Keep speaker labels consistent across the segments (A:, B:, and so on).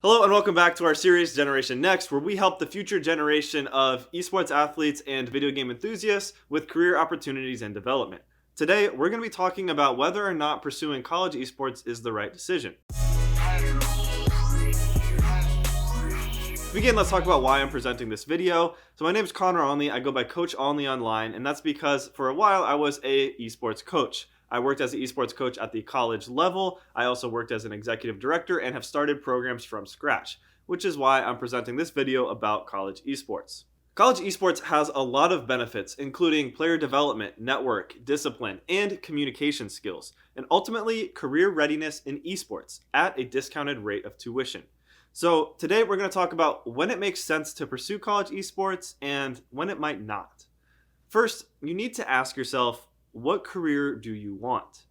A: Hello and welcome back to our series Generation Next, where we help the future generation of esports athletes and video game enthusiasts with career opportunities and development. Today, we're going to be talking about whether or not pursuing college esports is the right decision. To begin, let's talk about why I'm presenting this video. So my name is Connor Onley. I go by Coach Onley online, and that's because for a while I was a esports coach. I worked as an esports coach at the college level. I also worked as an executive director and have started programs from scratch, which is why I'm presenting this video about college esports. College esports has a lot of benefits, including player development, network, discipline, and communication skills, and ultimately career readiness in esports at a discounted rate of tuition. So today we're going to talk about when it makes sense to pursue college esports and when it might not. First, you need to ask yourself, what career do you want?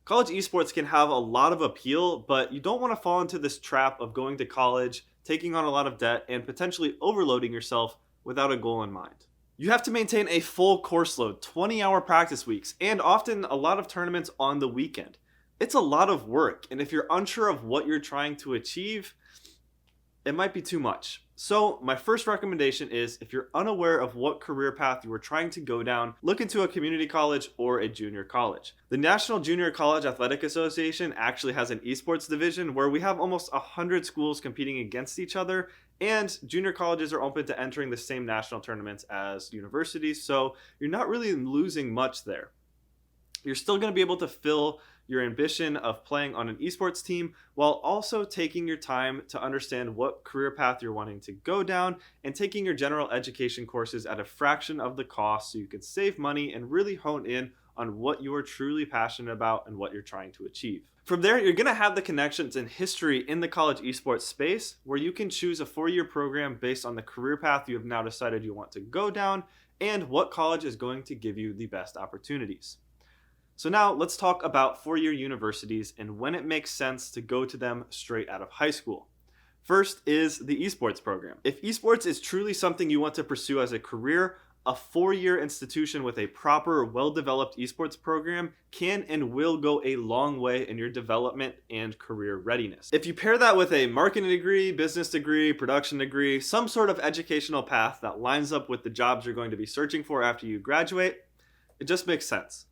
A: College esports can have a lot of appeal, but you don't want to fall into this trap of going to college, taking on a lot of debt, and potentially overloading yourself without a goal in mind. You have to maintain a full course load, 20-hour practice weeks, and often a lot of tournaments on the weekend. It's a lot of work, and if you're unsure of what you're trying to achieve, it might be too much. So my first recommendation is, if you're unaware of what career path you are trying to go down, look into a community college or a junior college. The National Junior College Athletic Association actually has an esports division where we have almost 100 schools competing against each other, and junior colleges are open to entering the same national tournaments as universities, so you're not really losing much there. You're still going to be able to fill your ambition of playing on an esports team while also taking your time to understand what career path you're wanting to go down and taking your general education courses at a fraction of the cost so you can save money and really hone in on what you are truly passionate about and what you're trying to achieve. From there, you're going to have the connections and history in the college esports space where you can choose a 4-year program based on the career path you have now decided you want to go down and what college is going to give you the best opportunities. So now let's talk about 4-year universities and when it makes sense to go to them straight out of high school. First is the esports program. If esports is truly something you want to pursue as a career, a 4-year institution with a proper, well-developed esports program can and will go a long way in your development and career readiness. If you pair that with a marketing degree, business degree, production degree, some sort of educational path that lines up with the jobs you're going to be searching for after you graduate, it just makes sense.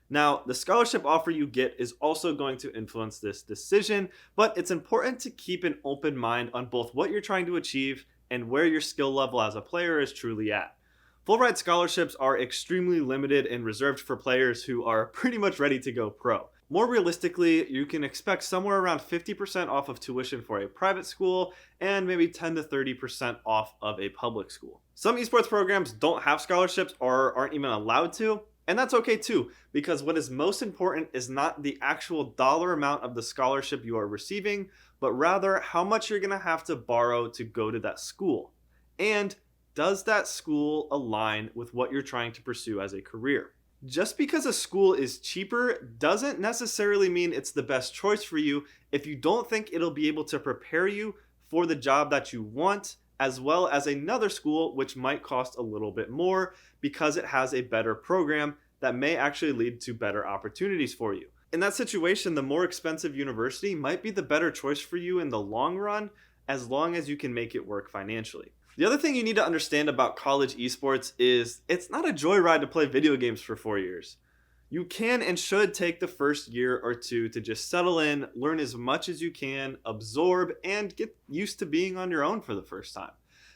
A: Now, the scholarship offer you get is also going to influence this decision, but it's important to keep an open mind on both what you're trying to achieve and where your skill level as a player is truly at. Full ride scholarships are extremely limited and reserved for players who are pretty much ready to go pro. More realistically, you can expect somewhere around 50% off of tuition for a private school and maybe 10 to 30% off of a public school. Some esports programs don't have scholarships or aren't even allowed to. And that's okay too, because what is most important is not the actual dollar amount of the scholarship you are receiving, but rather how much you're going to have to borrow to go to that school. And does that school align with what you're trying to pursue as a career? Just because a school is cheaper doesn't necessarily mean it's the best choice for you if you don't think it'll be able to prepare you for the job that you want, as well as another school which might cost a little bit more because it has a better program that may actually lead to better opportunities for you. In that situation, the more expensive university might be the better choice for you in the long run, as long as you can make it work financially. The other thing you need to understand about college esports is it's not a joyride to play video games for 4 years. You can and should take the first year or two to just settle in, learn as much as you can, absorb, and get used to being on your own for the first time.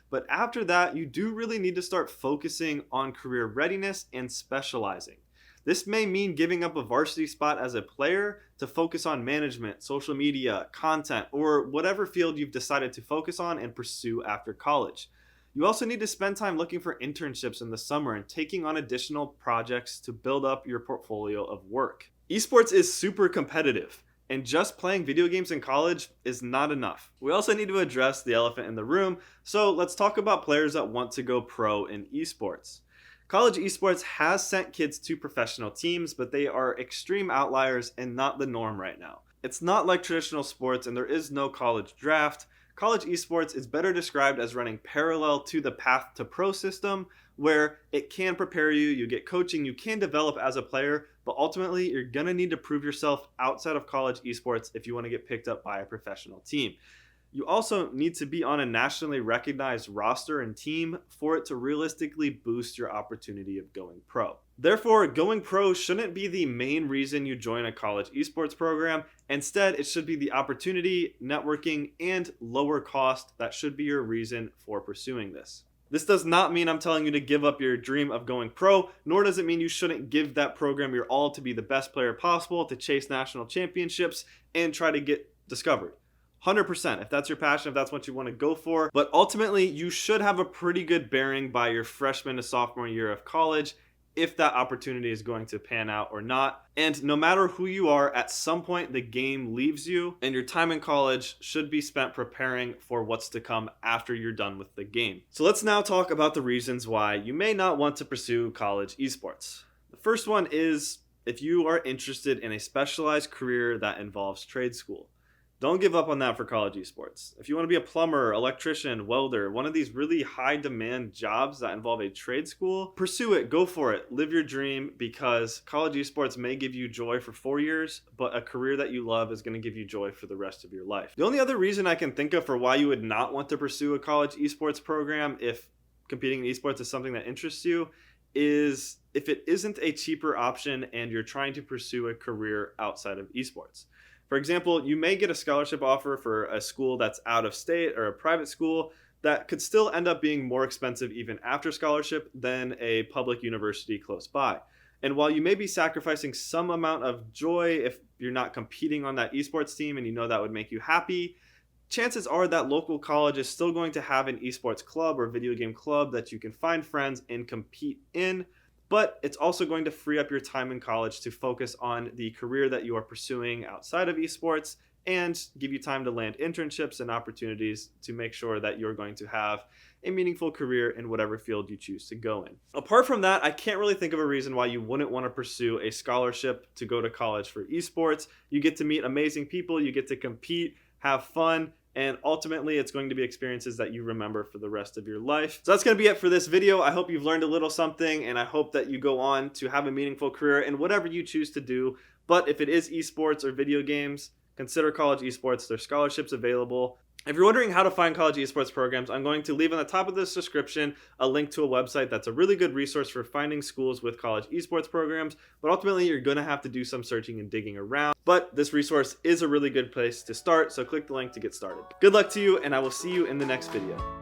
A: But after that, you do really need to start focusing on career readiness and specializing. This may mean giving up a varsity spot as a player to focus on management, social media, content, or whatever field you've decided to focus on and pursue after college. You also need to spend time looking for internships in the summer and taking on additional projects to build up your portfolio of work. Esports is super competitive, and just playing video games in college is not enough. We also need to address the elephant in the room, so let's talk about players that want to go pro in esports. College esports has sent kids to professional teams, but they are extreme outliers and not the norm right now. It's not like traditional sports, and there is no college draft. College esports is better described as running parallel to the path to pro system, where it can prepare you, you get coaching, you can develop as a player, but ultimately you're going to need to prove yourself outside of college esports if you want to get picked up by a professional team. You also need to be on a nationally recognized roster and team for it to realistically boost your opportunity of going pro. Therefore, going pro shouldn't be the main reason you join a college esports program. Instead, it should be the opportunity, networking, and lower cost that should be your reason for pursuing this. This does not mean I'm telling you to give up your dream of going pro, nor does it mean you shouldn't give that program your all to be the best player possible, to chase national championships, and try to get discovered. 100%, if that's your passion, if that's what you want to go for. But ultimately, you should have a pretty good bearing by your freshman to sophomore year of college if that opportunity is going to pan out or not. And no matter who you are, at some point the game leaves you, and your time in college should be spent preparing for what's to come after you're done with the game. So let's now talk about the reasons why you may not want to pursue college esports. The first one is if you are interested in a specialized career that involves trade school. Don't give up on that for college esports. If you want to be a plumber, electrician, welder, one of these really high demand jobs that involve a trade school, pursue it, go for it, live your dream, because college esports may give you joy for 4 years, but a career that you love is going to give you joy for the rest of your life. The only other reason I can think of for why you would not want to pursue a college esports program if competing in esports is something that interests you is if it isn't a cheaper option and you're trying to pursue a career outside of esports. For example, you may get a scholarship offer for a school that's out of state or a private school that could still end up being more expensive even after scholarship than a public university close by. And while you may be sacrificing some amount of joy if you're not competing on that esports team and you know that would make you happy, chances are that local college is still going to have an esports club or video game club that you can find friends and compete in. But it's also going to free up your time in college to focus on the career that you are pursuing outside of esports and give you time to land internships and opportunities to make sure that you're going to have a meaningful career in whatever field you choose to go in. Apart from that, I can't really think of a reason why you wouldn't want to pursue a scholarship to go to college for esports. You get to meet amazing people, you get to compete, have fun, and ultimately it's going to be experiences that you remember for the rest of your life. So that's going to be it for this video. I hope you've learned a little something, and I hope that you go on to have a meaningful career in whatever you choose to do. But if it is esports or video games, consider college esports. There's scholarships available. If you're wondering how to find college esports programs, I'm going to leave on the top of this description a link to a website that's a really good resource for finding schools with college esports programs, but ultimately you're going to have to do some searching and digging around. But this resource is a really good place to start, so click the link to get started. Good luck to you, and I will see you in the next video.